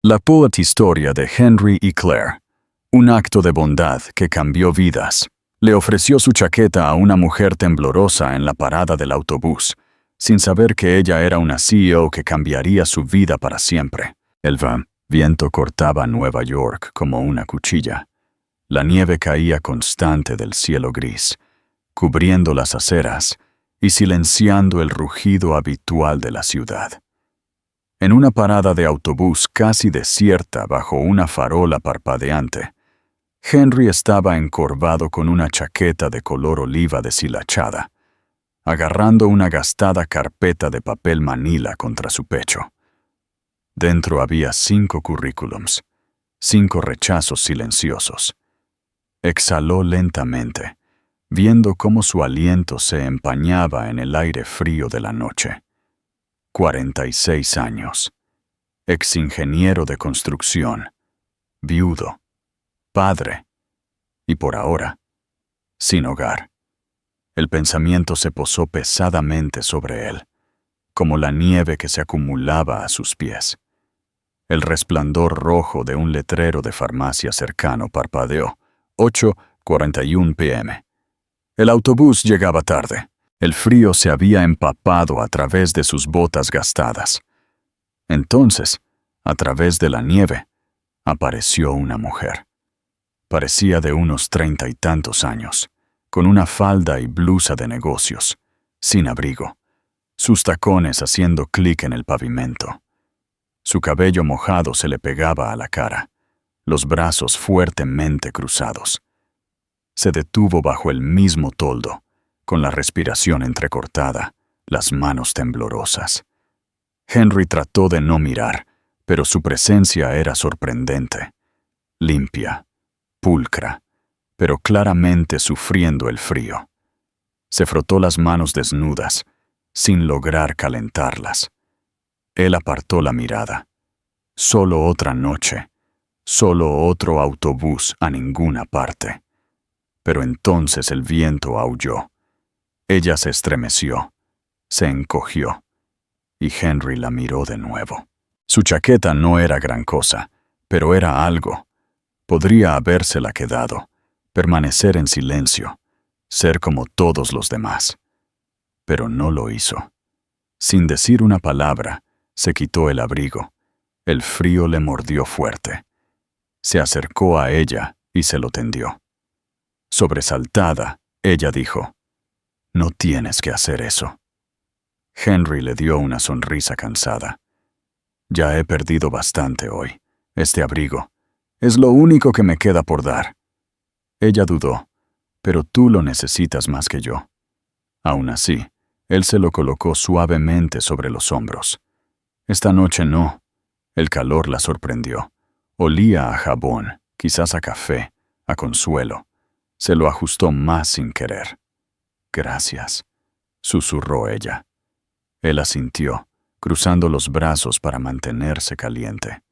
La poeta historia de Henry y Claire. Un acto de bondad que cambió vidas. Le ofreció su chaqueta a una mujer temblorosa en la parada del autobús, sin saber que ella era una CEO que cambiaría su vida para siempre. El viento cortaba Nueva York como una cuchilla. La nieve caía constante del cielo gris, cubriendo las aceras y silenciando el rugido habitual de la ciudad. En una parada de autobús casi desierta bajo una farola parpadeante, Henry estaba encorvado con una chaqueta de color oliva deshilachada, agarrando una gastada carpeta de papel manila contra su pecho. Dentro había 5 currículums, 5 rechazos silenciosos. Exhaló lentamente, viendo cómo su aliento se empañaba en el aire frío de la noche. 46 años. Exingeniero de construcción. Viudo. Padre. Y por ahora, sin hogar. El pensamiento se posó pesadamente sobre él, como la nieve que se acumulaba a sus pies. El resplandor rojo de un letrero de farmacia cercano parpadeó. 8:41 p.m. El autobús llegaba tarde. El frío se había empapado a través de sus botas gastadas. Entonces, a través de la nieve, apareció una mujer. Parecía de unos 30 y tantos años, con una falda y blusa de negocios, sin abrigo, sus tacones haciendo clic en el pavimento. Su cabello mojado se le pegaba a la cara, los brazos fuertemente cruzados. Se detuvo bajo el mismo toldo, con la respiración entrecortada, las manos temblorosas. Henry trató de no mirar, pero su presencia era sorprendente. Limpia, pulcra, pero claramente sufriendo el frío. Se frotó las manos desnudas, sin lograr calentarlas. Él apartó la mirada. Solo otra noche, solo otro autobús a ninguna parte. Pero entonces el viento aulló. Ella se estremeció, se encogió, y Henry la miró de nuevo. Su chaqueta no era gran cosa, pero era algo. Podría habérsela quedado, permanecer en silencio, ser como todos los demás. Pero no lo hizo. Sin decir una palabra, se quitó el abrigo. El frío le mordió fuerte. Se acercó a ella y se lo tendió. Sobresaltada, ella dijo: «No tienes que hacer eso». Henry le dio una sonrisa cansada. «Ya he perdido bastante hoy. Este abrigo es lo único que me queda por dar». Ella dudó, «Pero tú lo necesitas más que yo». Aún así, él se lo colocó suavemente sobre los hombros. «Esta noche no». El calor la sorprendió. Olía a jabón, quizás a café, a consuelo. Se lo ajustó más sin querer. «Gracias», susurró ella. Él asintió, cruzando los brazos para mantenerse caliente.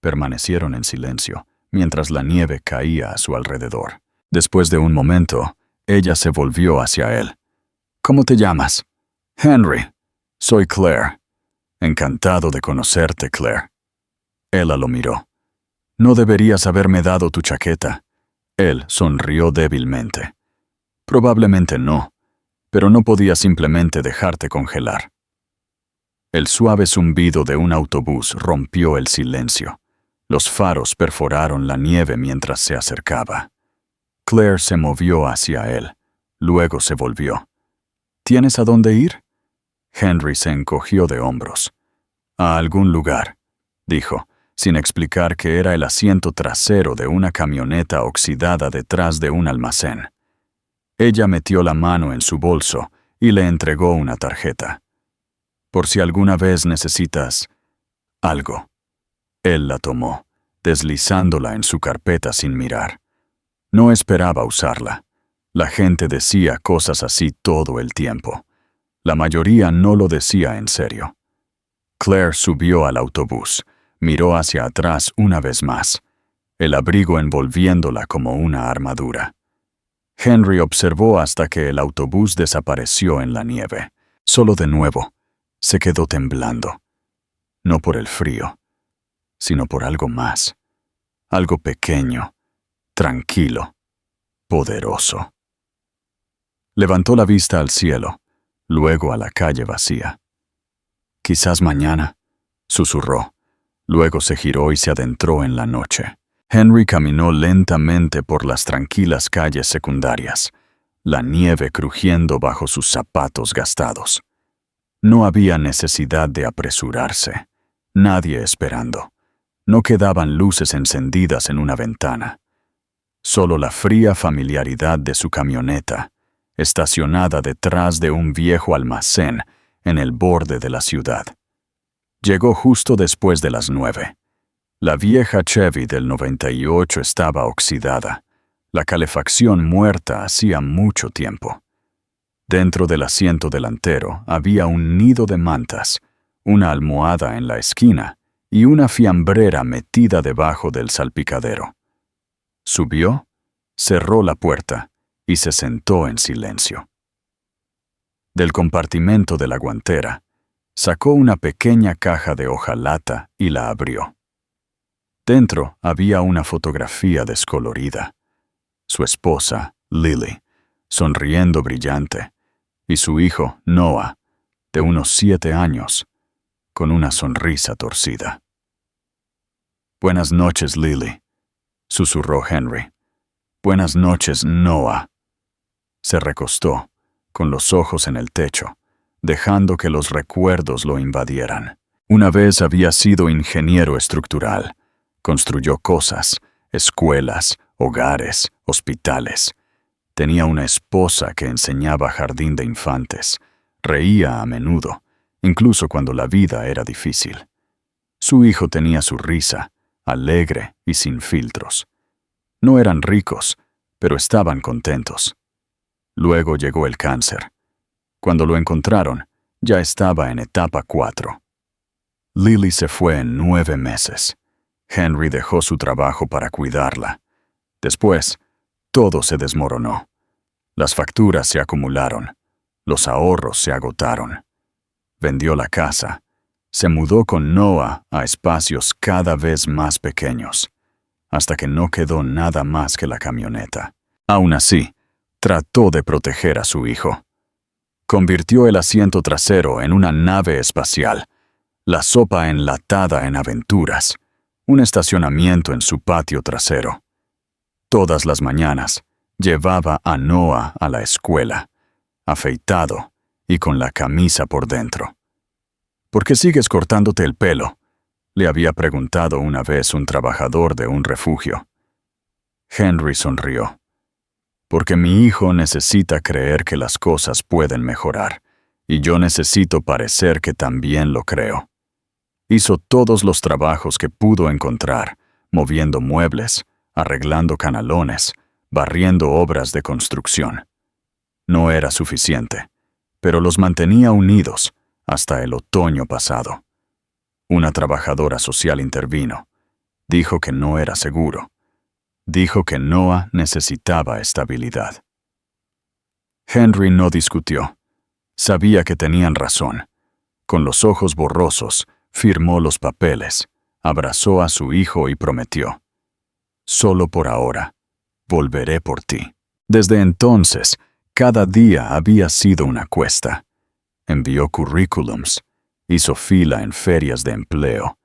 Permanecieron en silencio, mientras la nieve caía a su alrededor. Después de un momento, ella se volvió hacia él. «¿Cómo te llamas?» «Henry. Soy Claire». «Encantado de conocerte, Claire». Ella lo miró. «No deberías haberme dado tu chaqueta». Él sonrió débilmente. «Probablemente no, pero no podía simplemente dejarte congelar». El suave zumbido de un autobús rompió el silencio. Los faros perforaron la nieve mientras se acercaba. Claire se movió hacia él. Luego se volvió. «¿Tienes a dónde ir?» Henry se encogió de hombros. «A algún lugar», dijo, sin explicar que era el asiento trasero de una camioneta oxidada detrás de un almacén. Ella metió la mano en su bolso y le entregó una tarjeta. «Por si alguna vez necesitas algo». Él la tomó, deslizándola en su carpeta sin mirar. No esperaba usarla. La gente decía cosas así todo el tiempo. La mayoría no lo decía en serio. Claire subió al autobús, miró hacia atrás una vez más, el abrigo envolviéndola como una armadura. Henry observó hasta que el autobús desapareció en la nieve. Solo de nuevo, se quedó temblando. No por el frío, sino por algo más, algo pequeño, tranquilo, poderoso. Levantó la vista al cielo, luego a la calle vacía. «Quizás mañana», susurró. Luego se giró y se adentró en la noche. Henry caminó lentamente por las tranquilas calles secundarias, la nieve crujiendo bajo sus zapatos gastados. No había necesidad de apresurarse, nadie esperando. No quedaban luces encendidas en una ventana. Solo la fría familiaridad de su camioneta, estacionada detrás de un viejo almacén en el borde de la ciudad. Llegó justo después de las 9. La vieja Chevy del 98 estaba oxidada, la calefacción muerta hacía mucho tiempo. Dentro del asiento delantero había un nido de mantas, una almohada en la esquina y una fiambrera metida debajo del salpicadero. Subió, cerró la puerta y se sentó en silencio. Del compartimento de la guantera, sacó una pequeña caja de hojalata y la abrió. Dentro había una fotografía descolorida. Su esposa, Lily, sonriendo brillante, y su hijo, Noah, de unos 7 años, con una sonrisa torcida. «Buenas noches, Lily», susurró Henry. «Buenas noches, Noah». Se recostó, con los ojos en el techo, dejando que los recuerdos lo invadieran. Una vez había sido ingeniero estructural. Construyó cosas, escuelas, hogares, hospitales. Tenía una esposa que enseñaba jardín de infantes. Reía a menudo, incluso cuando la vida era difícil. Su hijo tenía su risa, alegre y sin filtros. No eran ricos, pero estaban contentos. Luego llegó el cáncer. Cuando lo encontraron, ya estaba en etapa 4. Lily se fue en 9 meses. Henry dejó su trabajo para cuidarla. Después, todo se desmoronó. Las facturas se acumularon. Los ahorros se agotaron. Vendió la casa. Se mudó con Noah a espacios cada vez más pequeños, hasta que no quedó nada más que la camioneta. Aún así, trató de proteger a su hijo. Convirtió el asiento trasero en una nave espacial, la sopa enlatada en aventuras, un estacionamiento en su patio trasero. Todas las mañanas llevaba a Noah a la escuela, afeitado y con la camisa por dentro. «¿Por qué sigues cortándote el pelo?», le había preguntado una vez un trabajador de un refugio. Henry sonrió. «Porque mi hijo necesita creer que las cosas pueden mejorar, y yo necesito parecer que también lo creo». Hizo todos los trabajos que pudo encontrar, moviendo muebles, arreglando canalones, barriendo obras de construcción. No era suficiente, pero los mantenía unidos hasta el otoño pasado. Una trabajadora social intervino. Dijo que no era seguro. Dijo que Noah necesitaba estabilidad. Henry no discutió. Sabía que tenían razón. Con los ojos borrosos, firmó los papeles, abrazó a su hijo y prometió: «Solo por ahora, volveré por ti». Desde entonces, cada día había sido una cuesta. Envió currículums, hizo fila en ferias de empleo,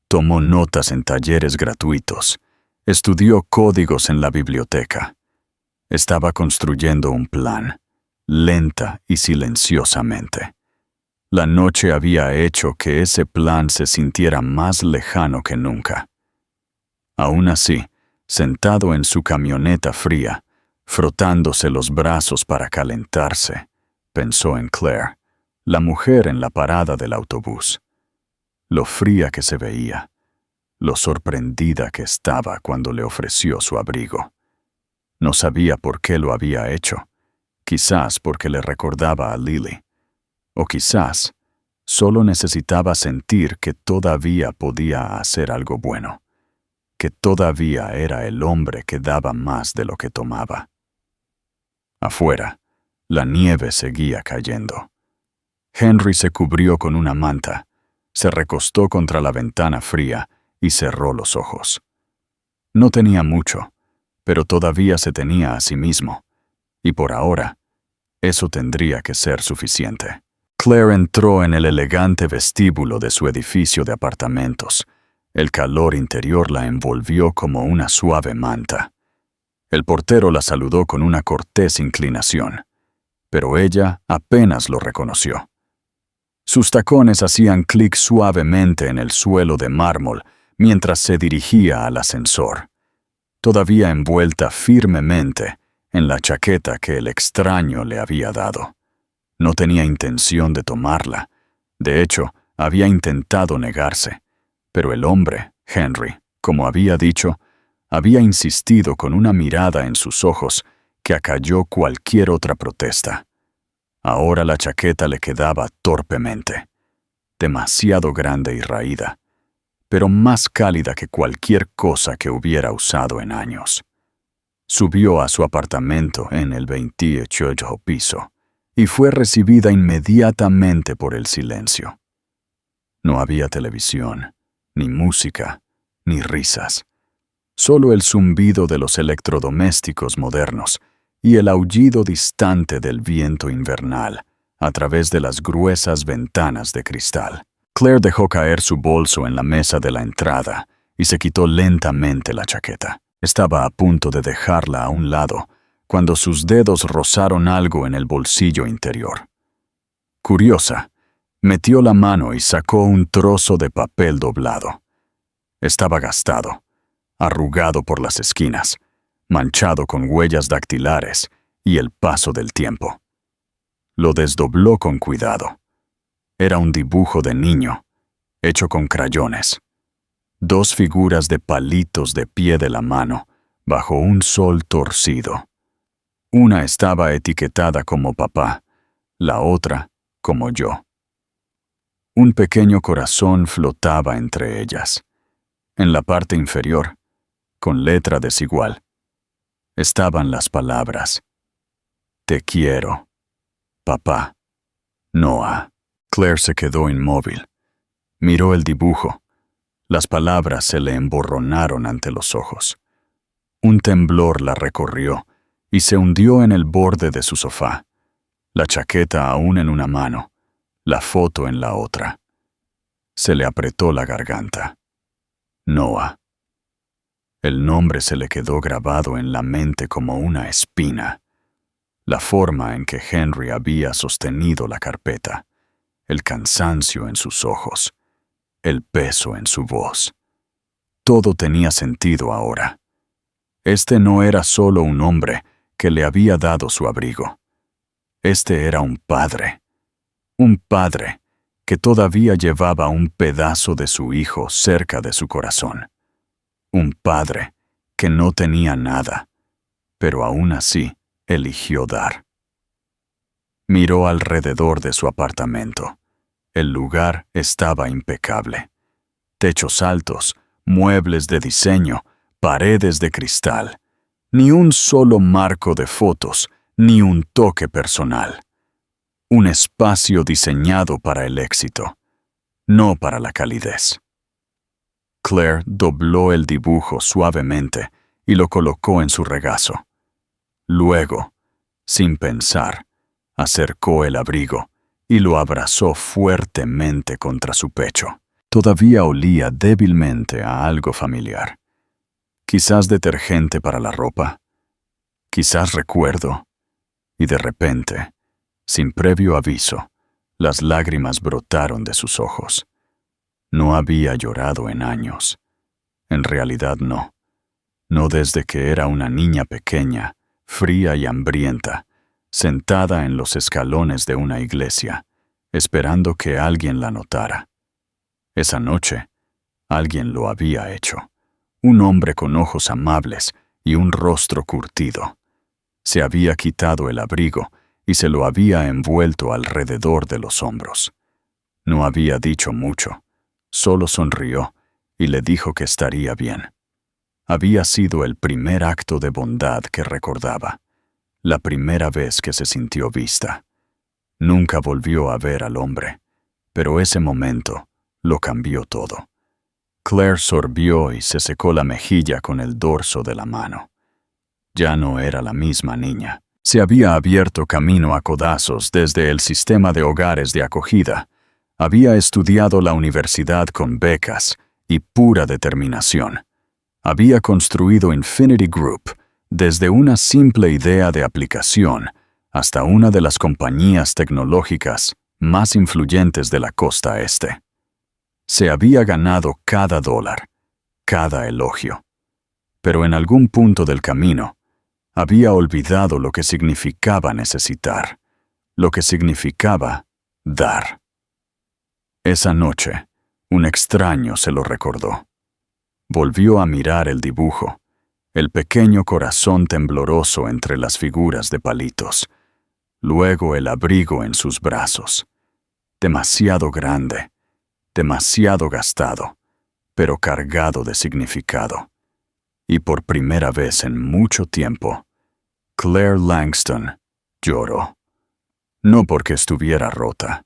tomó notas en talleres gratuitos, estudió códigos en la biblioteca. Estaba construyendo un plan, lenta y silenciosamente. La noche había hecho que ese plan se sintiera más lejano que nunca. Aún así, sentado en su camioneta fría, frotándose los brazos para calentarse, pensó en Claire, la mujer en la parada del autobús. Lo fría que se veía, lo sorprendida que estaba cuando le ofreció su abrigo. No sabía por qué lo había hecho, quizás porque le recordaba a Lily, o quizás solo necesitaba sentir que todavía podía hacer algo bueno, que todavía era el hombre que daba más de lo que tomaba. Afuera, la nieve seguía cayendo. Henry se cubrió con una manta, se recostó contra la ventana fría y cerró los ojos. No tenía mucho, pero todavía se tenía a sí mismo, y por ahora, eso tendría que ser suficiente. Claire entró en el elegante vestíbulo de su edificio de apartamentos. El calor interior la envolvió como una suave manta. El portero la saludó con una cortés inclinación, pero ella apenas lo reconoció. Sus tacones hacían clic suavemente en el suelo de mármol mientras se dirigía al ascensor, todavía envuelta firmemente en la chaqueta que el extraño le había dado. No tenía intención de tomarla. De hecho, había intentado negarse, pero el hombre, Henry, como había dicho, había insistido con una mirada en sus ojos que acalló cualquier otra protesta. Ahora la chaqueta le quedaba torpemente, demasiado grande y raída, pero más cálida que cualquier cosa que hubiera usado en años. Subió a su apartamento en el 28º piso y fue recibida inmediatamente por el silencio. No había televisión, ni música, ni risas. Solo el zumbido de los electrodomésticos modernos y el aullido distante del viento invernal a través de las gruesas ventanas de cristal. Claire dejó caer su bolso en la mesa de la entrada y se quitó lentamente la chaqueta. Estaba a punto de dejarla a un lado cuando sus dedos rozaron algo en el bolsillo interior. Curiosa, metió la mano y sacó un trozo de papel doblado. Estaba gastado, arrugado por las esquinas, manchado con huellas dactilares y el paso del tiempo. Lo desdobló con cuidado. Era un dibujo de niño, hecho con crayones. 2 figuras de palitos de pie de la mano, bajo un sol torcido. Una estaba etiquetada como papá, la otra como yo. Un pequeño corazón flotaba entre ellas. En la parte inferior, con letra desigual, estaban las palabras: Te quiero, papá, Noah. Claire se quedó inmóvil. Miró el dibujo. Las palabras se le emborronaron ante los ojos. Un temblor la recorrió y se hundió en el borde de su sofá, la chaqueta aún en una mano, la foto en la otra. Se le apretó la garganta. Noah. El nombre se le quedó grabado en la mente como una espina. La forma en que Henry había sostenido la carpeta, el cansancio en sus ojos, el peso en su voz. Todo tenía sentido ahora. Este no era solo un hombre que le había dado su abrigo. Este era un padre que todavía llevaba un pedazo de su hijo cerca de su corazón. Un padre que no tenía nada, pero aún así eligió dar. Miró alrededor de su apartamento. El lugar estaba impecable. Techos altos, muebles de diseño, paredes de cristal. Ni un solo marco de fotos, ni un toque personal. Un espacio diseñado para el éxito, no para la calidez. Claire dobló el dibujo suavemente y lo colocó en su regazo. Luego, sin pensar, acercó el abrigo y lo abrazó fuertemente contra su pecho. Todavía olía débilmente a algo familiar. Quizás detergente para la ropa, quizás recuerdo, y de repente, sin previo aviso, las lágrimas brotaron de sus ojos. No había llorado en años. En realidad no. No desde que era una niña pequeña, fría y hambrienta, sentada en los escalones de una iglesia, esperando que alguien la notara. Esa noche, alguien lo había hecho. Un hombre con ojos amables y un rostro curtido. Se había quitado el abrigo y se lo había envuelto alrededor de los hombros. No había dicho mucho, solo sonrió y le dijo que estaría bien. Había sido el primer acto de bondad que recordaba, la primera vez que se sintió vista. Nunca volvió a ver al hombre, pero ese momento lo cambió todo. Claire sorbió y se secó la mejilla con el dorso de la mano. Ya no era la misma niña. Se había abierto camino a codazos desde el sistema de hogares de acogida. Había estudiado la universidad con becas y pura determinación. Había construido Infinity Group desde una simple idea de aplicación hasta una de las compañías tecnológicas más influyentes de la costa este. Se había ganado cada dólar, cada elogio. Pero en algún punto del camino, había olvidado lo que significaba necesitar, lo que significaba dar. Esa noche, un extraño se lo recordó. Volvió a mirar el dibujo, el pequeño corazón tembloroso entre las figuras de palitos, luego el abrigo en sus brazos. Demasiado grande, demasiado gastado, pero cargado de significado. Y por primera vez en mucho tiempo, Claire Langston lloró. No porque estuviera rota,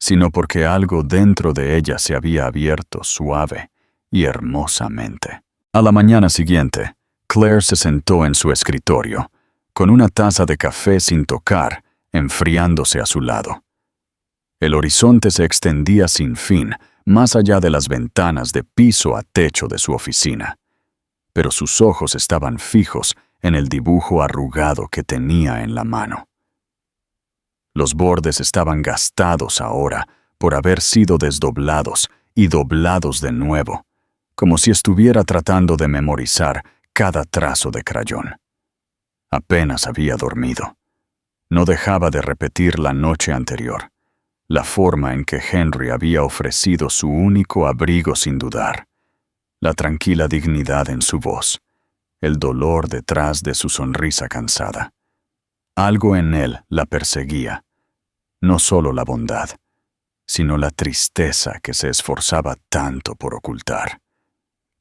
sino porque algo dentro de ella se había abierto suave y hermosamente. A la mañana siguiente, Claire se sentó en su escritorio, con una taza de café sin tocar, enfriándose a su lado. El horizonte se extendía sin fin, más allá de las ventanas de piso a techo de su oficina. Pero sus ojos estaban fijos en el dibujo arrugado que tenía en la mano. Los bordes estaban gastados ahora por haber sido desdoblados y doblados de nuevo, como si estuviera tratando de memorizar cada trazo de crayón. Apenas había dormido. No dejaba de repetir la noche anterior, la forma en que Henry había ofrecido su único abrigo sin dudar, la tranquila dignidad en su voz, el dolor detrás de su sonrisa cansada. Algo en él la perseguía, no solo la bondad, sino la tristeza que se esforzaba tanto por ocultar.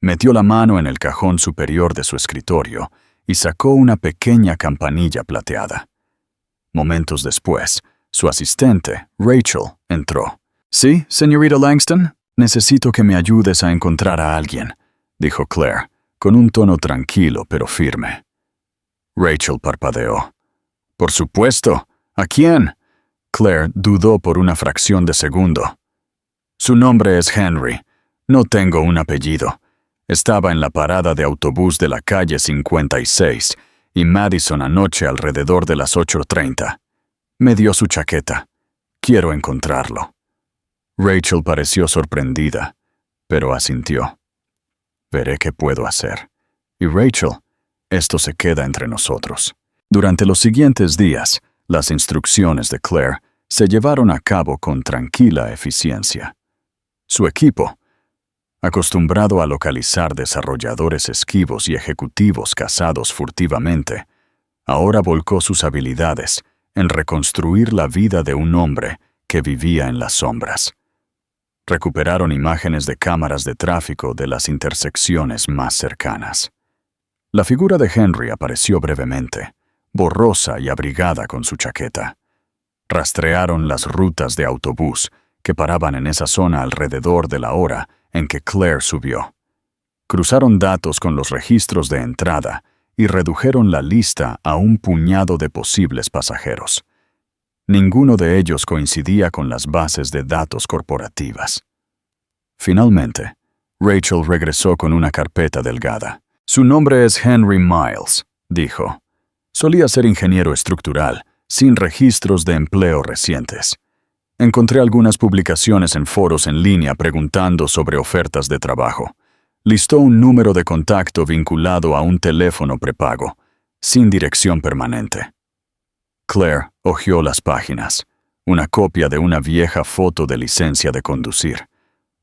Metió la mano en el cajón superior de su escritorio y sacó una pequeña campanilla plateada. Momentos después, su asistente, Rachel, entró. «Sí, señorita Langston, necesito que me ayudes a encontrar a alguien», dijo Claire, con un tono tranquilo pero firme. Rachel parpadeó. «Por supuesto. ¿A quién?» Claire dudó por una fracción de segundo. «Su nombre es Henry. No tengo un apellido. Estaba en la parada de autobús de la calle 56 y Madison anoche alrededor de las 8:30. Me dio su chaqueta. Quiero encontrarlo». Rachel pareció sorprendida, pero asintió. «Veré qué puedo hacer. Y Rachel, esto se queda entre nosotros». Durante los siguientes días, las instrucciones de Claire se llevaron a cabo con tranquila eficiencia. Su equipo, acostumbrado a localizar desarrolladores esquivos y ejecutivos cazados furtivamente, ahora volcó sus habilidades en reconstruir la vida de un hombre que vivía en las sombras. Recuperaron imágenes de cámaras de tráfico de las intersecciones más cercanas. La figura de Henry apareció brevemente, borrosa y abrigada con su chaqueta. Rastrearon las rutas de autobús que paraban en esa zona alrededor de la hora en que Claire subió. Cruzaron datos con los registros de entrada y redujeron la lista a un puñado de posibles pasajeros. Ninguno de ellos coincidía con las bases de datos corporativas. Finalmente, Rachel regresó con una carpeta delgada. «Su nombre es Henry Miles», dijo. «Solía ser ingeniero estructural, sin registros de empleo recientes. Encontré algunas publicaciones en foros en línea preguntando sobre ofertas de trabajo. Listó un número de contacto vinculado a un teléfono prepago, sin dirección permanente». Claire hojeó las páginas, una copia de una vieja foto de licencia de conducir,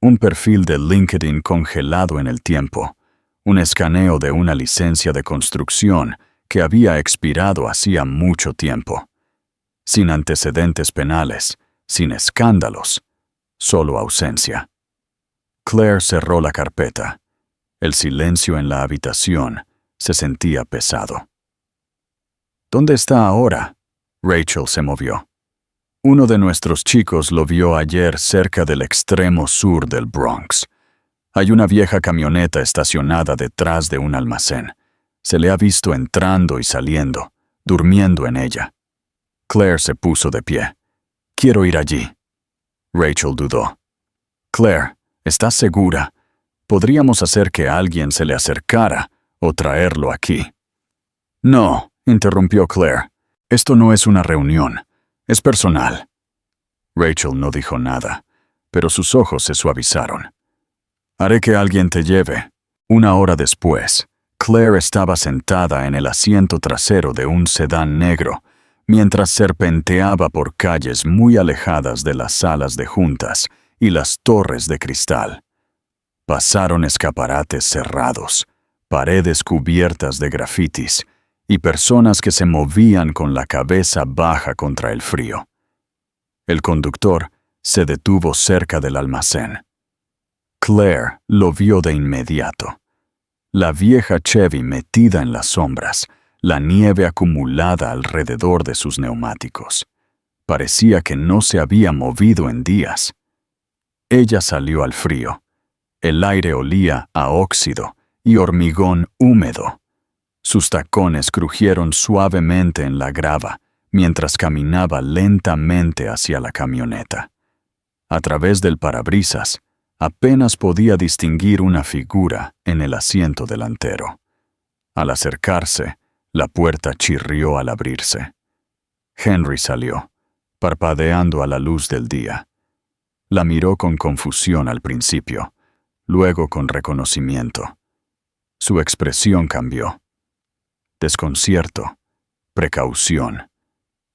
un perfil de LinkedIn congelado en el tiempo, un escaneo de una licencia de construcción que había expirado hacía mucho tiempo. Sin antecedentes penales, sin escándalos, solo ausencia. Claire cerró la carpeta. El silencio en la habitación se sentía pesado. «¿Dónde está ahora?» Rachel se movió. «Uno de nuestros chicos lo vio ayer cerca del extremo sur del Bronx. Hay una vieja camioneta estacionada detrás de un almacén. Se le ha visto entrando y saliendo, durmiendo en ella. Claire se puso de pie. Quiero ir allí. Rachel dudó. Claire, ¿estás segura? Podríamos hacer que alguien se le acercara o traerlo aquí. No, interrumpió Claire. Esto no es una reunión. Es personal. Rachel no dijo nada, pero sus ojos se suavizaron. Haré que alguien te lleve. Una hora después, Claire estaba sentada en el asiento trasero de un sedán negro, mientras serpenteaba por calles muy alejadas de las salas de juntas y las torres de cristal. Pasaron escaparates cerrados, paredes cubiertas de grafitis y personas que se movían con la cabeza baja contra el frío. El conductor se detuvo cerca del almacén. Claire lo vio de inmediato. La vieja Chevy metida en las sombras, la nieve acumulada alrededor de sus neumáticos. Parecía que no se había movido en días. Ella salió al frío. El aire olía a óxido y hormigón húmedo. Sus tacones crujieron suavemente en la grava mientras caminaba lentamente hacia la camioneta. A través del parabrisas, apenas podía distinguir una figura en el asiento delantero. Al acercarse, la puerta chirrió al abrirse. Henry salió, parpadeando a la luz del día. La miró con confusión al principio, luego con reconocimiento. Su expresión cambió. Desconcierto, precaución,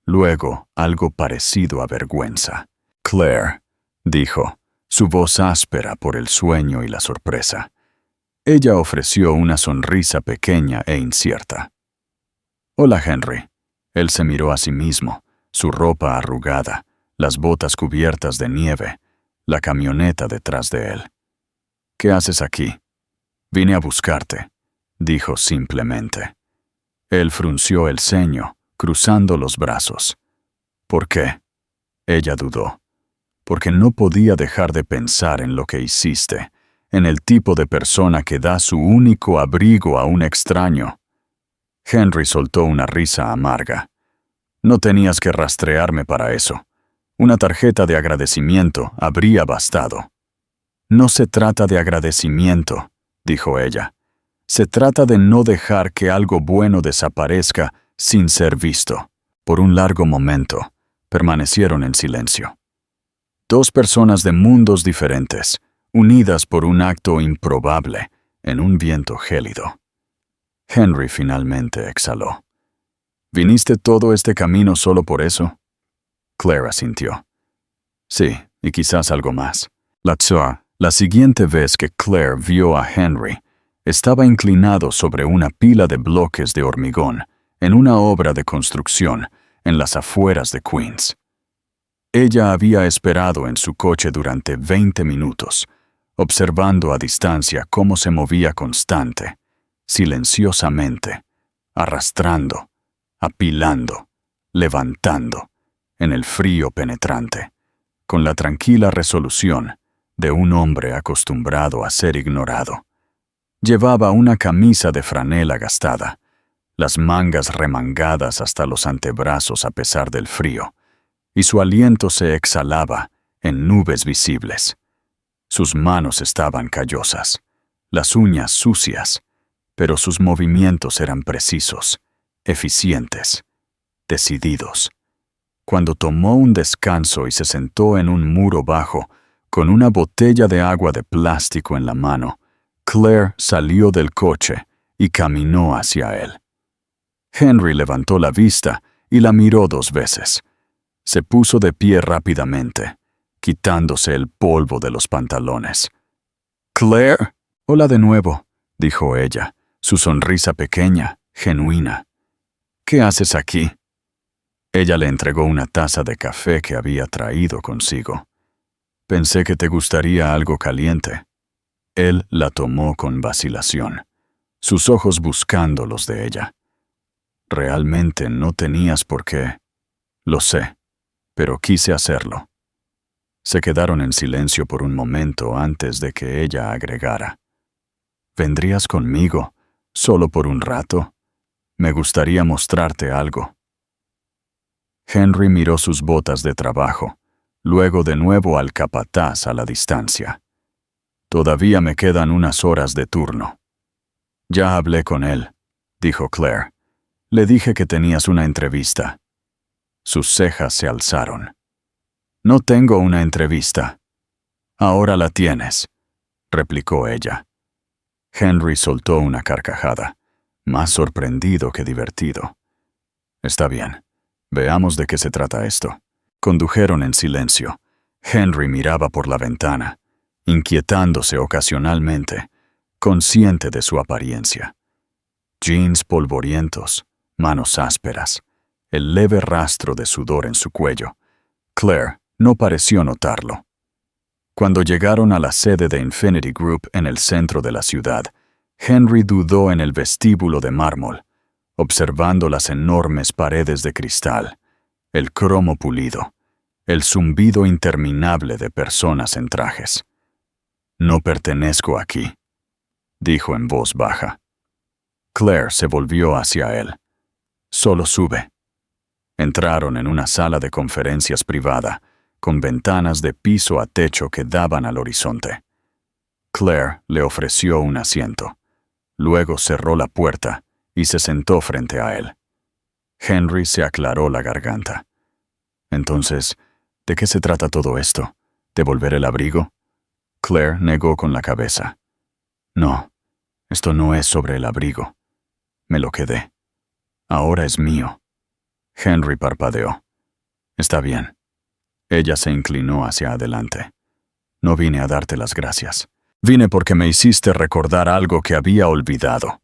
luego algo parecido a vergüenza. Claire, dijo, su voz áspera por el sueño y la sorpresa. Ella ofreció una sonrisa pequeña e incierta. Hola, Henry. Él se miró a sí mismo, su ropa arrugada, las botas cubiertas de nieve, la camioneta detrás de él. ¿Qué haces aquí? Vine a buscarte, dijo simplemente. Él frunció el ceño, cruzando los brazos. ¿Por qué? Ella dudó. Porque no podía dejar de pensar en lo que hiciste, en el tipo de persona que da su único abrigo a un extraño. Henry soltó una risa amarga. No tenías que rastrearme para eso. Una tarjeta de agradecimiento habría bastado. No se trata de agradecimiento, dijo ella. Se trata de no dejar que algo bueno desaparezca sin ser visto. Por un largo momento, permanecieron en silencio. Dos personas de mundos diferentes, unidas por un acto improbable, en un viento gélido. Henry finalmente exhaló. ¿Viniste todo este camino solo por eso? Claire asintió. Sí, y quizás algo más. La siguiente vez que Claire vio a Henry, estaba inclinado sobre una pila de bloques de hormigón, en una obra de construcción, en las afueras de Queens. Ella había esperado en su coche durante 20 minutos, observando a distancia cómo se movía constante, silenciosamente, arrastrando, apilando, levantando, en el frío penetrante, con la tranquila resolución de un hombre acostumbrado a ser ignorado. Llevaba una camisa de franela gastada, las mangas remangadas hasta los antebrazos a pesar del frío, y su aliento se exhalaba en nubes visibles. Sus manos estaban callosas, las uñas sucias, pero sus movimientos eran precisos, eficientes, decididos. Cuando tomó un descanso y se sentó en un muro bajo, con una botella de agua de plástico en la mano, Claire salió del coche y caminó hacia él. Henry levantó la vista y la miró 2 veces. Se puso de pie rápidamente, quitándose el polvo de los pantalones. «Claire». «Hola de nuevo», dijo ella, su sonrisa pequeña, genuina. «¿Qué haces aquí?» Ella le entregó una taza de café que había traído consigo. «Pensé que te gustaría algo caliente». Él la tomó con vacilación, sus ojos buscando los de ella. «Realmente no tenías por qué». «Lo sé, pero quise hacerlo». Se quedaron en silencio por un momento antes de que ella agregara: ¿Vendrías conmigo, solo por un rato? Me gustaría mostrarte algo. Henry miró sus botas de trabajo, luego de nuevo al capataz a la distancia. Todavía me quedan unas horas de turno. Ya hablé con él, dijo Claire. Le dije que tenías una entrevista. Sus cejas se alzaron. No tengo una entrevista. Ahora la tienes, replicó ella. Henry soltó una carcajada, más sorprendido que divertido. Está bien, veamos de qué se trata esto. Condujeron en silencio. Henry miraba por la ventana, inquietándose ocasionalmente, consciente de su apariencia. Jeans polvorientos, manos ásperas, el leve rastro de sudor en su cuello. Claire no pareció notarlo. Cuando llegaron a la sede de Infinity Group en el centro de la ciudad, Henry dudó en el vestíbulo de mármol, observando las enormes paredes de cristal, el cromo pulido, el zumbido interminable de personas en trajes. No pertenezco aquí, dijo en voz baja. Claire se volvió hacia él. Solo sube. Entraron en una sala de conferencias privada, con ventanas de piso a techo que daban al horizonte. Claire le ofreció un asiento. Luego cerró la puerta y se sentó frente a él. Henry se aclaró la garganta. Entonces, ¿de qué se trata todo esto? ¿Devolver el abrigo? Claire negó con la cabeza. No, esto no es sobre el abrigo. Me lo quedé. Ahora es mío. Henry parpadeó. Está bien. Ella se inclinó hacia adelante. No vine a darte las gracias. Vine porque me hiciste recordar algo que había olvidado.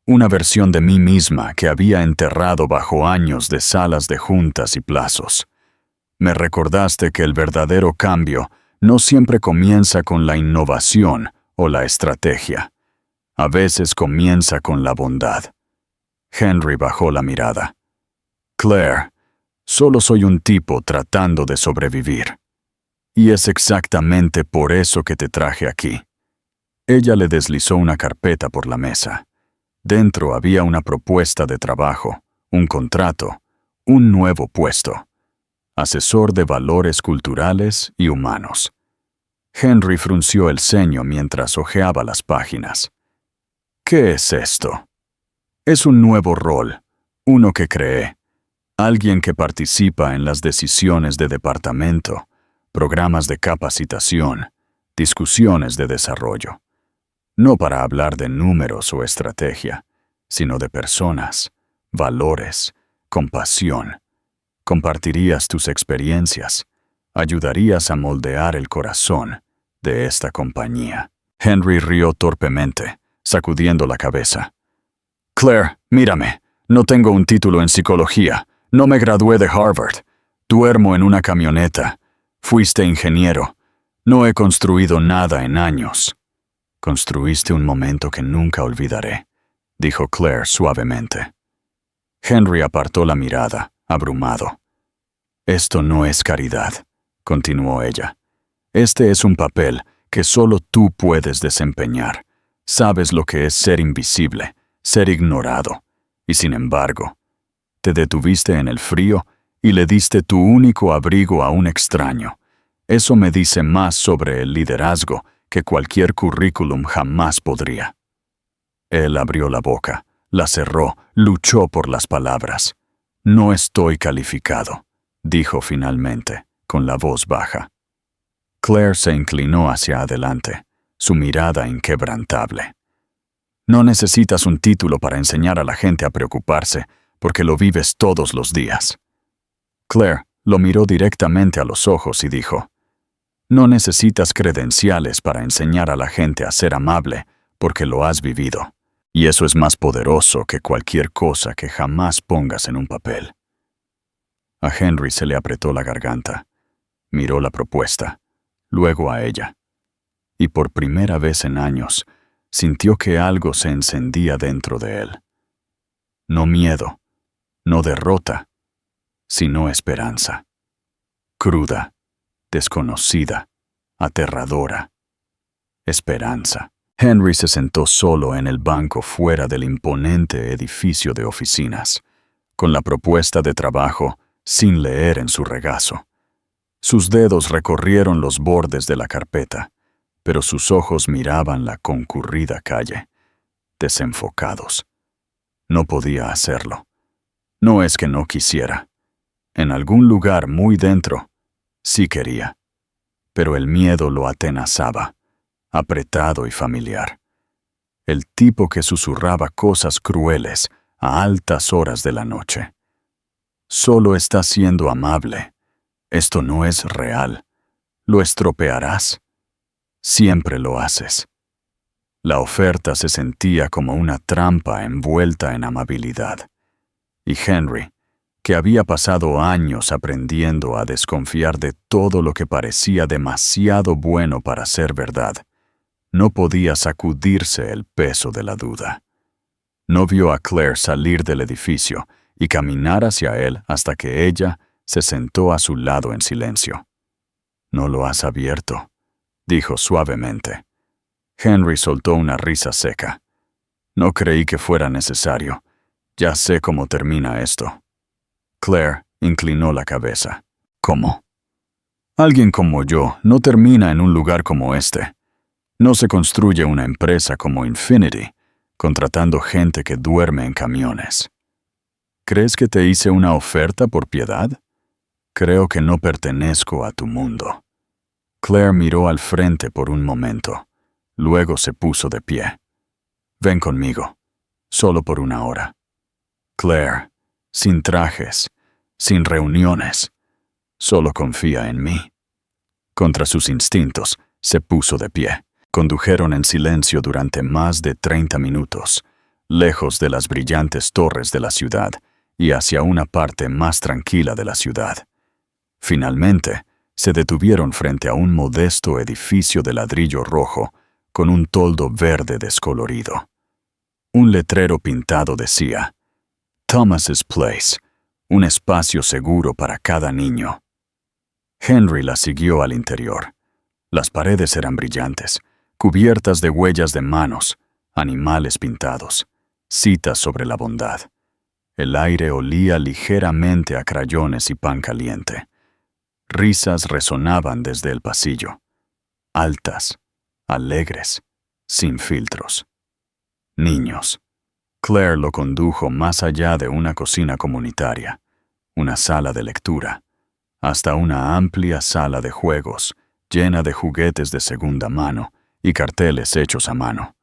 Una versión de mí misma que había enterrado bajo años de salas de juntas y plazos. Me recordaste que el verdadero cambio no siempre comienza con la innovación o la estrategia. A veces comienza con la bondad. Henry bajó la mirada. Claire, solo soy un tipo tratando de sobrevivir. Y es exactamente por eso que te traje aquí. Ella le deslizó una carpeta por la mesa. Dentro había una propuesta de trabajo, un contrato, un nuevo puesto. Asesor de valores culturales y humanos. Henry frunció el ceño mientras hojeaba las páginas. ¿Qué es esto? Es un nuevo rol, uno que creé. Alguien que participa en las decisiones de departamento, programas de capacitación, discusiones de desarrollo. No para hablar de números o estrategia, sino de personas, valores, compasión. Compartirías tus experiencias, ayudarías a moldear el corazón de esta compañía. Henry rió torpemente, sacudiendo la cabeza. Claire, mírame, no tengo un título en psicología, no me gradué de Harvard, duermo en una camioneta, fuiste ingeniero, no he construido nada en años. Construiste un momento que nunca olvidaré, dijo Claire suavemente. Henry apartó la mirada, abrumado. Esto no es caridad, continuó ella. Este es un papel que solo tú puedes desempeñar. Sabes lo que es ser invisible, ser ignorado, y sin embargo, te detuviste en el frío y le diste tu único abrigo a un extraño. Eso me dice más sobre el liderazgo que cualquier currículum jamás podría. Él abrió la boca, la cerró, luchó por las palabras. No estoy calificado, dijo finalmente, con la voz baja. Claire se inclinó hacia adelante, su mirada inquebrantable. No necesitas un título para enseñar a la gente a preocuparse, porque lo vives todos los días. Claire lo miró directamente a los ojos y dijo, no necesitas credenciales para enseñar a la gente a ser amable, porque lo has vivido. Y eso es más poderoso que cualquier cosa que jamás pongas en un papel. A Henry se le apretó la garganta. Miró la propuesta, luego a ella. Y por primera vez en años, sintió que algo se encendía dentro de él. No miedo, no derrota, sino esperanza. Cruda, desconocida, aterradora. Esperanza. Henry se sentó solo en el banco fuera del imponente edificio de oficinas, con la propuesta de trabajo sin leer en su regazo. Sus dedos recorrieron los bordes de la carpeta, pero sus ojos miraban la concurrida calle, desenfocados. No podía hacerlo. No es que no quisiera. En algún lugar muy dentro, sí quería. Pero el miedo lo atenazaba, apretado y familiar. El tipo que susurraba cosas crueles a altas horas de la noche. Solo está siendo amable. Esto no es real. Lo estropearás. Siempre lo haces. La oferta se sentía como una trampa envuelta en amabilidad. Y Henry, que había pasado años aprendiendo a desconfiar de todo lo que parecía demasiado bueno para ser verdad, no podía sacudirse el peso de la duda. No vio a Claire salir del edificio y caminar hacia él hasta que ella se sentó a su lado en silencio. «¿No lo has abierto?», dijo suavemente. Henry soltó una risa seca. «No creí que fuera necesario. Ya sé cómo termina esto». Claire inclinó la cabeza. «¿Cómo?». «Alguien como yo no termina en un lugar como este. No se construye una empresa como Infinity, contratando gente que duerme en camiones. ¿Crees que te hice una oferta por piedad? Creo que no pertenezco a tu mundo». Claire miró al frente por un momento. Luego se puso de pie. «Ven conmigo, solo por una hora». «Claire, sin trajes, sin reuniones, solo confía en mí». Contra sus instintos, se puso de pie. Condujeron en silencio durante más de 30 minutos, lejos de las brillantes torres de la ciudad y hacia una parte más tranquila de la ciudad. Finalmente, se detuvieron frente a un modesto edificio de ladrillo rojo con un toldo verde descolorido. Un letrero pintado decía: «Thomas's Place, un espacio seguro para cada niño». Henry la siguió al interior. Las paredes eran brillantes, cubiertas de huellas de manos, animales pintados, citas sobre la bondad. El aire olía ligeramente a crayones y pan caliente. Risas resonaban desde el pasillo, altas, alegres, sin filtros. Niños. Claire lo condujo más allá de una cocina comunitaria, una sala de lectura, hasta una amplia sala de juegos llena de juguetes de segunda mano y carteles hechos a mano.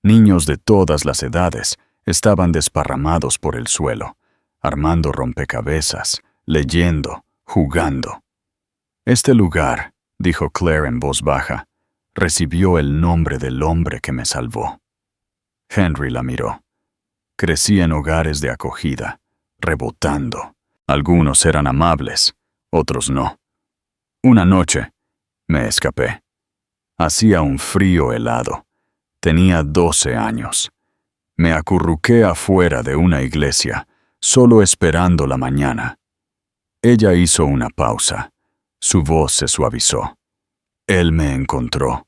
Niños de todas las edades estaban desparramados por el suelo, armando rompecabezas, leyendo, jugando. «Este lugar», dijo Claire en voz baja, «recibió el nombre del hombre que me salvó». Henry la miró. Crecí en hogares de acogida, rebotando. Algunos eran amables, otros no. Una noche, me escapé. Hacía un frío helado. Tenía 12 años. Me acurruqué afuera de una iglesia, solo esperando la mañana. Ella hizo una pausa. Su voz se suavizó. Él me encontró.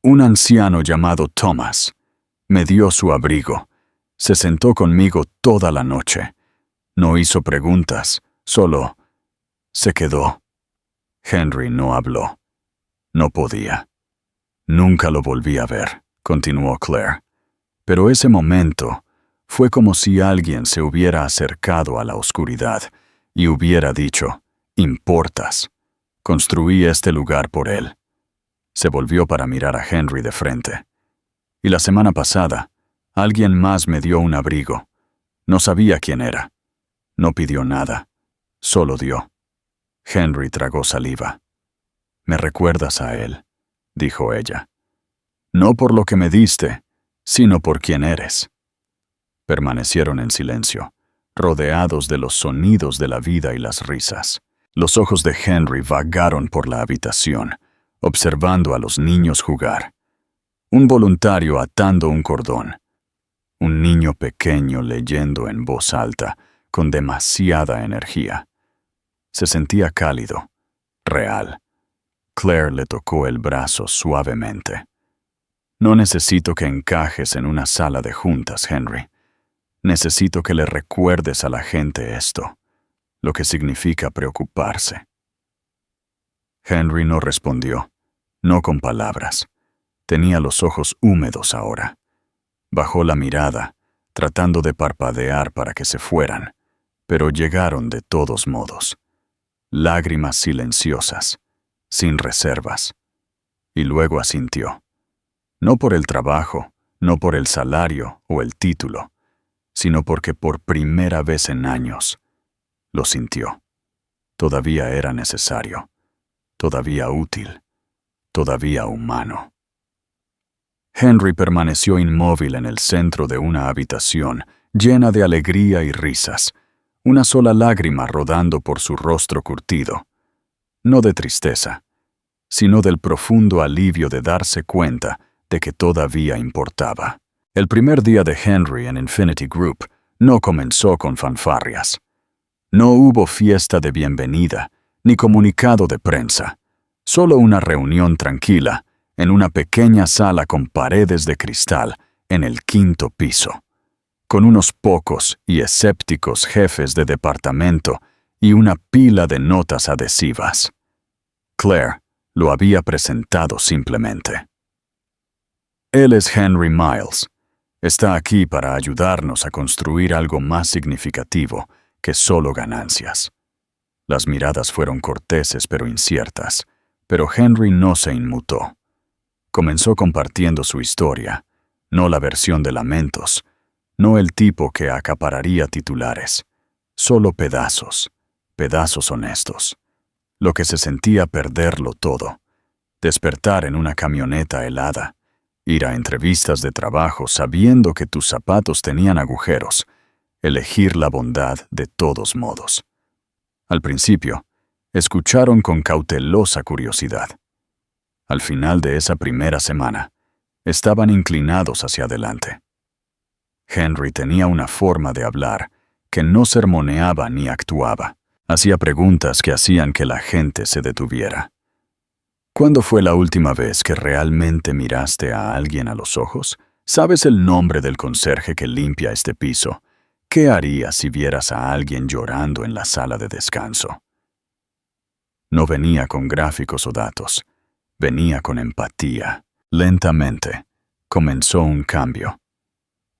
Un anciano llamado Thomas. Me dio su abrigo. Se sentó conmigo toda la noche. No hizo preguntas, solo se quedó. Henry no habló. No podía. Nunca lo volví a ver, continuó Claire. Pero ese momento fue como si alguien se hubiera acercado a la oscuridad y hubiera dicho: «Importas. Construí este lugar por él». Se volvió para mirar a Henry de frente. «Y la semana pasada, alguien más me dio un abrigo. No sabía quién era. No pidió nada. Solo dio». Henry tragó saliva. «Me recuerdas a él», dijo ella. «No por lo que me diste, sino por quién eres». Permanecieron en silencio, rodeados de los sonidos de la vida y las risas. Los ojos de Henry vagaron por la habitación, observando a los niños jugar. Un voluntario atando un cordón. Un niño pequeño leyendo en voz alta, con demasiada energía. Se sentía cálido, real, Claire le tocó el brazo suavemente. No necesito que encajes en una sala de juntas, Henry. Necesito que le recuerdes a la gente esto, lo que significa preocuparse. Henry no respondió, no con palabras. Tenía los ojos húmedos ahora. Bajó la mirada, tratando de parpadear para que se fueran, pero llegaron de todos modos. Lágrimas silenciosas, sin reservas. Y luego asintió. No por el trabajo, no por el salario o el título, sino porque por primera vez en años lo sintió. Todavía era necesario, todavía útil, todavía humano. Henry permaneció inmóvil en el centro de una habitación llena de alegría y risas, una sola lágrima rodando por su rostro curtido. No de tristeza, sino del profundo alivio de darse cuenta de que todavía importaba. El primer día de Henry en Infinity Group no comenzó con fanfarrias. No hubo fiesta de bienvenida, ni comunicado de prensa. Solo una reunión tranquila, en una pequeña sala con paredes de cristal, en el 5º piso, con unos pocos y escépticos jefes de departamento y una pila de notas adhesivas. Claire lo había presentado simplemente. Él es Henry Miles. Está aquí para ayudarnos a construir algo más significativo que solo ganancias. Las miradas fueron corteses pero inciertas, pero Henry no se inmutó. Comenzó compartiendo su historia, no la versión de lamentos, no el tipo que acapararía titulares, solo pedazos, pedazos honestos. Lo que se sentía perderlo todo, despertar en una camioneta helada, ir a entrevistas de trabajo sabiendo que tus zapatos tenían agujeros, elegir la bondad de todos modos. Al principio, escucharon con cautelosa curiosidad. Al final de esa primera semana, estaban inclinados hacia adelante. Henry tenía una forma de hablar que no sermoneaba ni actuaba. Hacía preguntas que hacían que la gente se detuviera. ¿Cuándo fue la última vez que realmente miraste a alguien a los ojos? ¿Sabes el nombre del conserje que limpia este piso? ¿Qué harías si vieras a alguien llorando en la sala de descanso? No venía con gráficos o datos. Venía con empatía. Lentamente, comenzó un cambio.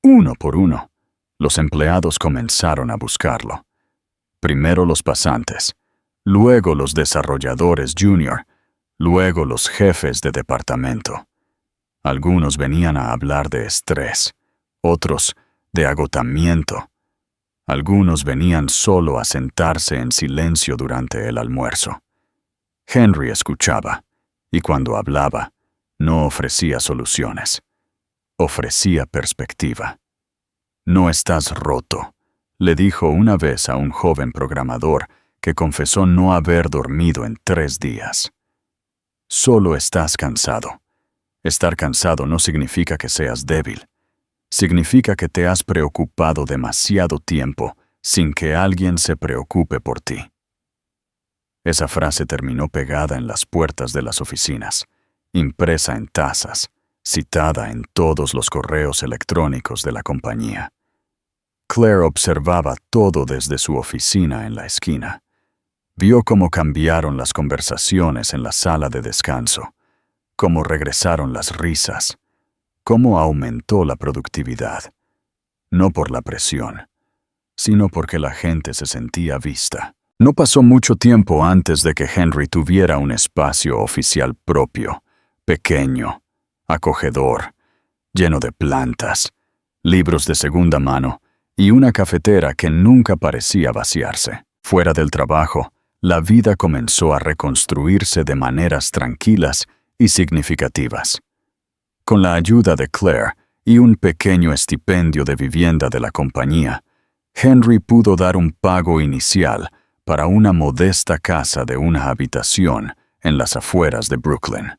Uno por uno, los empleados comenzaron a buscarlo. Primero los pasantes, luego los desarrolladores junior, luego los jefes de departamento. Algunos venían a hablar de estrés, otros de agotamiento. Algunos venían solo a sentarse en silencio durante el almuerzo. Henry escuchaba. Y cuando hablaba, no ofrecía soluciones. Ofrecía perspectiva. No estás roto, le dijo una vez a un joven programador que confesó no haber dormido en 3 días. Solo estás cansado. Estar cansado no significa que seas débil. Significa que te has preocupado demasiado tiempo sin que alguien se preocupe por ti. Esa frase terminó pegada en las puertas de las oficinas, impresa en tazas, citada en todos los correos electrónicos de la compañía. Claire observaba todo desde su oficina en la esquina. Vio cómo cambiaron las conversaciones en la sala de descanso, cómo regresaron las risas, cómo aumentó la productividad. No por la presión, sino porque la gente se sentía vista. No pasó mucho tiempo antes de que Henry tuviera un espacio oficial propio, pequeño, acogedor, lleno de plantas, libros de segunda mano y una cafetera que nunca parecía vaciarse. Fuera del trabajo, la vida comenzó a reconstruirse de maneras tranquilas y significativas. Con la ayuda de Claire y un pequeño estipendio de vivienda de la compañía, Henry pudo dar un pago inicial para una modesta casa de una habitación en las afueras de Brooklyn.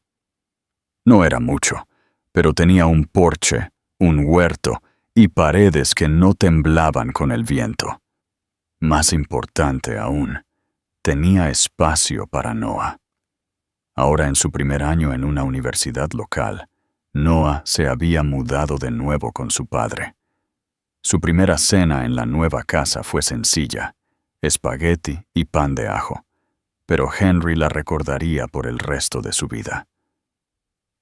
No era mucho, pero tenía un porche, un huerto y paredes que no temblaban con el viento. Más importante aún, tenía espacio para Noah. Ahora en su primer año en una universidad local, Noah se había mudado de nuevo con su padre. Su primera cena en la nueva casa fue sencilla, espagueti y pan de ajo, pero Henry la recordaría por el resto de su vida.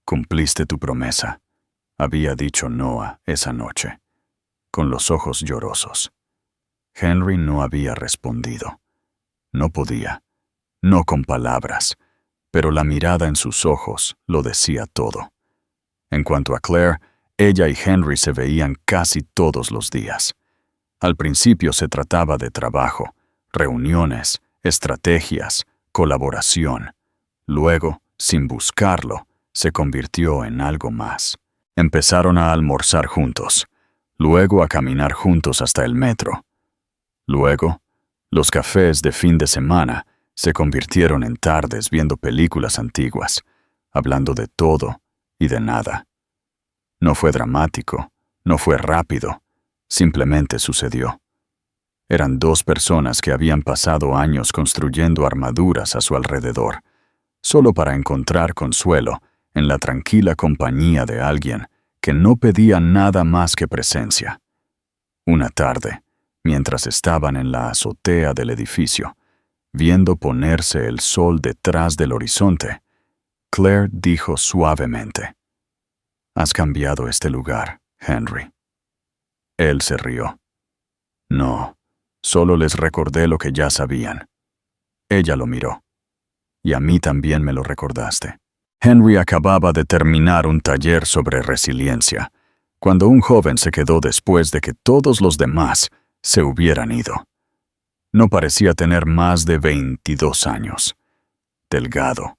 «Cumpliste tu promesa», había dicho Noah esa noche, con los ojos llorosos. Henry no había respondido. No podía, no con palabras, pero la mirada en sus ojos lo decía todo. En cuanto a Claire, ella y Henry se veían casi todos los días. Al principio se trataba de trabajo, reuniones, estrategias, colaboración. Luego, sin buscarlo, se convirtió en algo más. Empezaron a almorzar juntos, luego a caminar juntos hasta el metro. Luego, los cafés de fin de semana se convirtieron en tardes viendo películas antiguas, hablando de todo y de nada. No fue dramático, no fue rápido, simplemente sucedió. Eran dos personas que habían pasado años construyendo armaduras a su alrededor, solo para encontrar consuelo en la tranquila compañía de alguien que no pedía nada más que presencia. Una tarde, mientras estaban en la azotea del edificio, viendo ponerse el sol detrás del horizonte, Claire dijo suavemente: «Has cambiado este lugar, Henry». Él se rió. «No, solo les recordé lo que ya sabían». Ella lo miró. «Y a mí también me lo recordaste». Henry acababa de terminar un taller sobre resiliencia, cuando un joven se quedó después de que todos los demás se hubieran ido. No parecía tener más de 22 años. Delgado,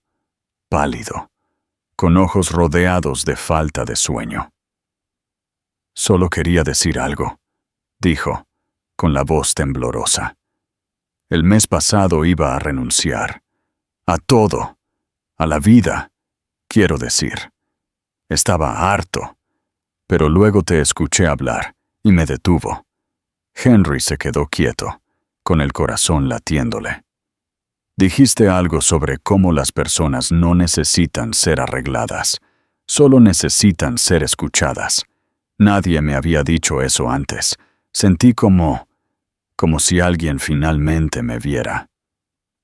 pálido, con ojos rodeados de falta de sueño. «Solo quería decir algo», dijo, con la voz temblorosa. «El mes pasado iba a renunciar. A todo. A la vida, quiero decir. Estaba harto. Pero luego te escuché hablar y me detuvo». Henry se quedó quieto, con el corazón latiéndole. «Dijiste algo sobre cómo las personas no necesitan ser arregladas, solo necesitan ser escuchadas. Nadie me había dicho eso antes. Sentí como si alguien finalmente me viera».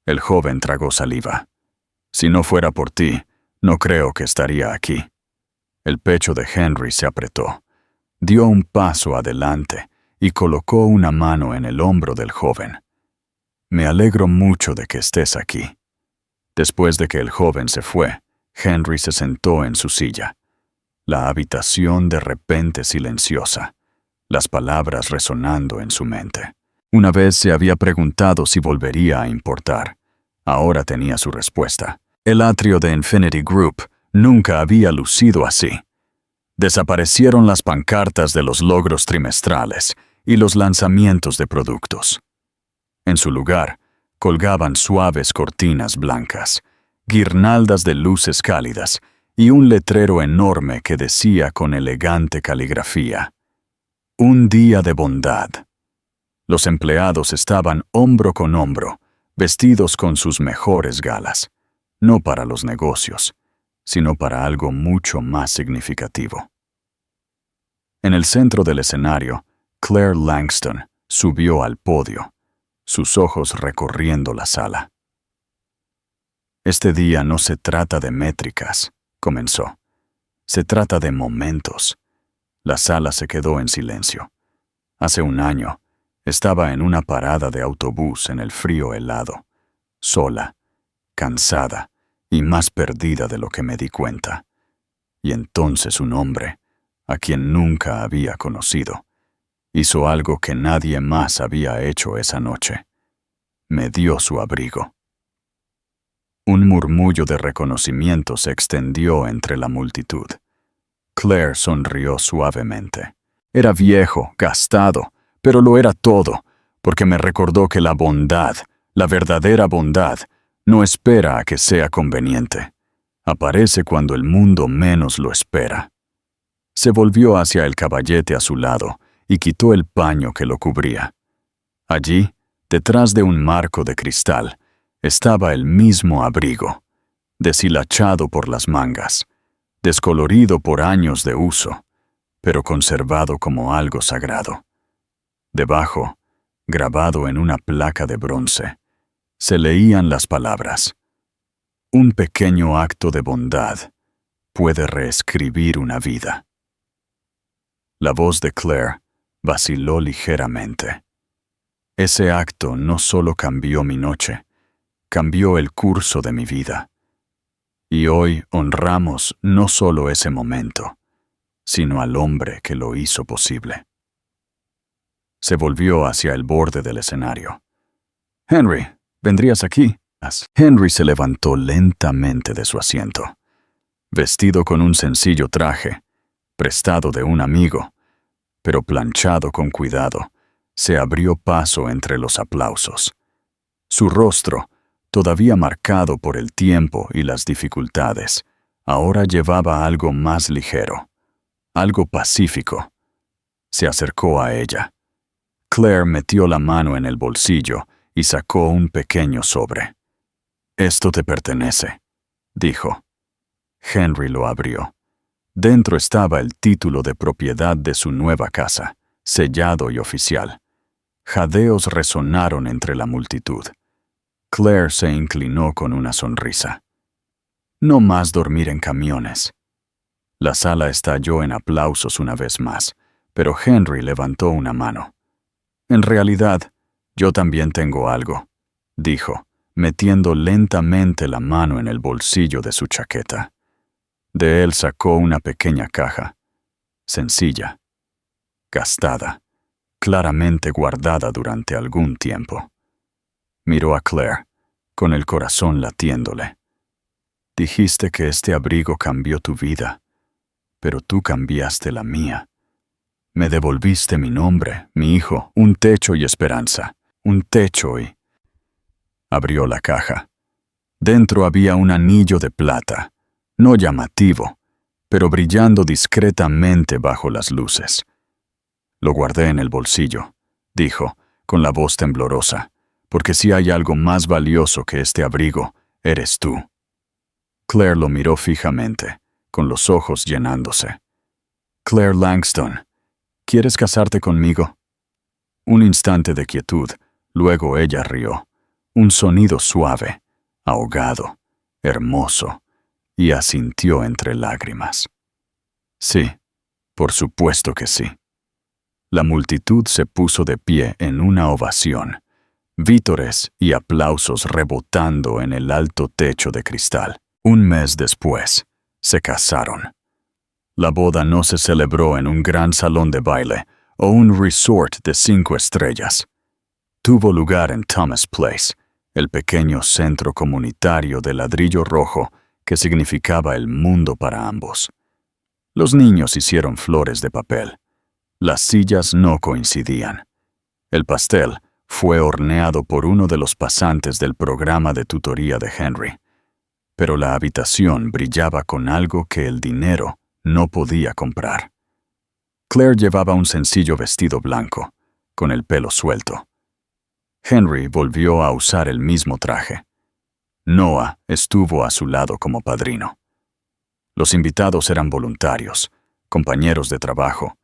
El joven tragó saliva. «Si no fuera por ti, no creo que estaría aquí». El pecho de Henry se apretó. Dio un paso adelante y colocó una mano en el hombro del joven. «Me alegro mucho de que estés aquí». Después de que el joven se fue, Henry se sentó en su silla. La habitación de repente silenciosa, las palabras resonando en su mente. Una vez se había preguntado si volvería a importar. Ahora tenía su respuesta. El atrio de Infinity Group nunca había lucido así. Desaparecieron las pancartas de los logros trimestrales y los lanzamientos de productos. En su lugar, colgaban suaves cortinas blancas, guirnaldas de luces cálidas y un letrero enorme que decía con elegante caligrafía: «Un día de bondad». Los empleados estaban hombro con hombro, vestidos con sus mejores galas, no para los negocios, sino para algo mucho más significativo. En el centro del escenario, Claire Langston subió al podio, sus ojos recorriendo la sala. «Este día no se trata de métricas», comenzó. «Se trata de momentos». La sala se quedó en silencio. Hace un año, estaba en una parada de autobús en el frío helado, sola, cansada y más perdida de lo que me di cuenta. Y entonces un hombre, a quien nunca había conocido, hizo algo que nadie más había hecho esa noche. Me dio su abrigo. Un murmullo de reconocimiento se extendió entre la multitud. Claire sonrió suavemente. Era viejo, gastado, pero lo era todo, porque me recordó que la bondad, la verdadera bondad, no espera a que sea conveniente. Aparece cuando el mundo menos lo espera. Se volvió hacia el caballete a su lado y quitó el paño que lo cubría. Allí, detrás de un marco de cristal, estaba el mismo abrigo, deshilachado por las mangas, descolorido por años de uso, pero conservado como algo sagrado. Debajo, grabado en una placa de bronce, se leían las palabras: un pequeño acto de bondad puede reescribir una vida. La voz de Claire vaciló ligeramente. Ese acto no solo cambió mi noche, cambió el curso de mi vida. Y hoy honramos no solo ese momento, sino al hombre que lo hizo posible. Se volvió hacia el borde del escenario. «Henry, ¿vendrías aquí?» Henry se levantó lentamente de su asiento. Vestido con un sencillo traje, prestado de un amigo, pero planchado con cuidado, se abrió paso entre los aplausos. Su rostro, todavía marcado por el tiempo y las dificultades, ahora llevaba algo más ligero, algo pacífico. Se acercó a ella. Claire metió la mano en el bolsillo y sacó un pequeño sobre. «Esto te pertenece», dijo. Henry lo abrió. Dentro estaba el título de propiedad de su nueva casa, sellado y oficial. Jadeos resonaron entre la multitud. Claire se inclinó con una sonrisa. «No más dormir en camiones». La sala estalló en aplausos una vez más, pero Henry levantó una mano. «En realidad, yo también tengo algo», dijo, metiendo lentamente la mano en el bolsillo de su chaqueta. De él sacó una pequeña caja, sencilla, gastada, claramente guardada durante algún tiempo. Miró a Claire, con el corazón latiéndole. «Dijiste que este abrigo cambió tu vida, pero tú cambiaste la mía. Me devolviste mi nombre, mi hijo, un techo y esperanza, un techo y...» Abrió la caja. Dentro había un anillo de plata, no llamativo, pero brillando discretamente bajo las luces. «Lo guardé en el bolsillo», dijo, con la voz temblorosa, «porque si hay algo más valioso que este abrigo, eres tú». Claire lo miró fijamente, con los ojos llenándose. «Claire Langston, ¿quieres casarte conmigo?» Un instante de quietud, luego ella rió. Un sonido suave, ahogado, hermoso, y asintió entre lágrimas. «Sí, por supuesto que sí». La multitud se puso de pie en una ovación, vítores y aplausos rebotando en el alto techo de cristal. Un mes después, se casaron. La boda no se celebró en un gran salón de baile o un resort de 5 estrellas. Tuvo lugar en Thomas Place, el pequeño centro comunitario de ladrillo rojo que significaba el mundo para ambos. Los niños hicieron flores de papel. Las sillas no coincidían. El pastel fue horneado por uno de los pasantes del programa de tutoría de Henry, pero la habitación brillaba con algo que el dinero no podía comprar. Claire llevaba un sencillo vestido blanco, con el pelo suelto. Henry volvió a usar el mismo traje. Noah estuvo a su lado como padrino. Los invitados eran voluntarios, compañeros de trabajo,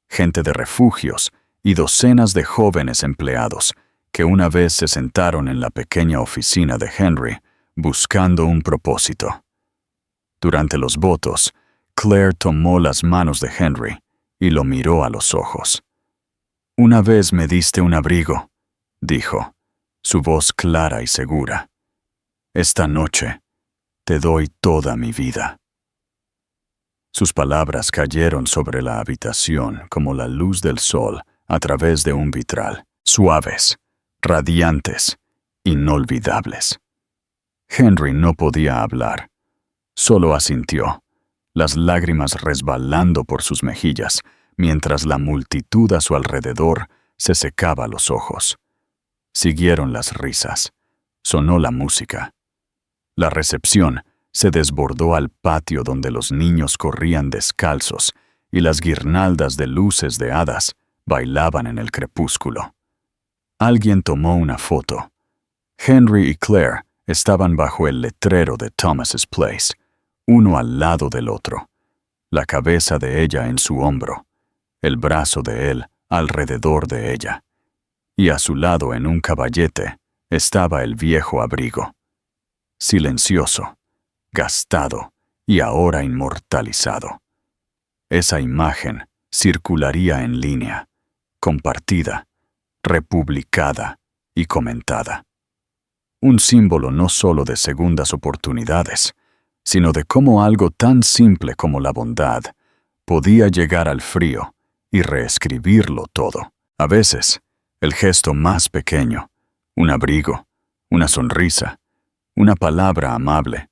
gente de refugios y docenas de jóvenes empleados que una vez se sentaron en la pequeña oficina de Henry buscando un propósito. Durante los votos, Claire tomó las manos de Henry y lo miró a los ojos. «Una vez me diste un abrigo», dijo, su voz clara y segura. «Esta noche te doy toda mi vida». Sus palabras cayeron sobre la habitación como la luz del sol a través de un vitral, suaves, radiantes, inolvidables. Henry no podía hablar, solo asintió, las lágrimas resbalando por sus mejillas, mientras la multitud a su alrededor se secaba los ojos. Siguieron las risas, sonó la música. La recepción se desbordó al patio donde los niños corrían descalzos y las guirnaldas de luces de hadas bailaban en el crepúsculo. Alguien tomó una foto. Henry y Claire estaban bajo el letrero de Thomas's Place, uno al lado del otro, la cabeza de ella en su hombro, el brazo de él alrededor de ella, y a su lado en un caballete estaba el viejo abrigo, silencioso, gastado y ahora inmortalizado. Esa imagen circularía en línea, compartida, republicada y comentada. Un símbolo no solo de segundas oportunidades, sino de cómo algo tan simple como la bondad podía llegar al frío y reescribirlo todo. A veces, el gesto más pequeño, un abrigo, una sonrisa, una palabra amable,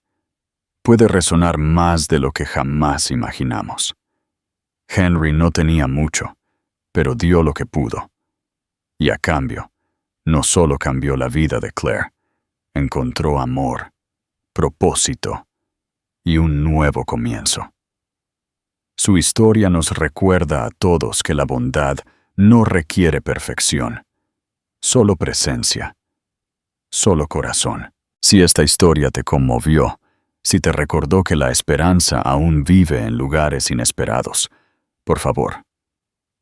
puede resonar más de lo que jamás imaginamos. Henry no tenía mucho, pero dio lo que pudo. Y a cambio, no solo cambió la vida de Claire, encontró amor, propósito y un nuevo comienzo. Su historia nos recuerda a todos que la bondad no requiere perfección, solo presencia, solo corazón. Si esta historia te conmovió, si te recordó que la esperanza aún vive en lugares inesperados, por favor,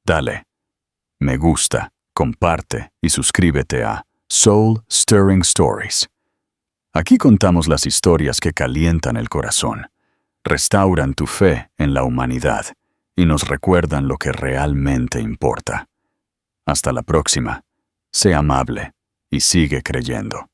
dale me gusta, comparte y suscríbete a Soul Stirring Stories. Aquí contamos las historias que calientan el corazón, restauran tu fe en la humanidad y nos recuerdan lo que realmente importa. Hasta la próxima. Sé amable y sigue creyendo.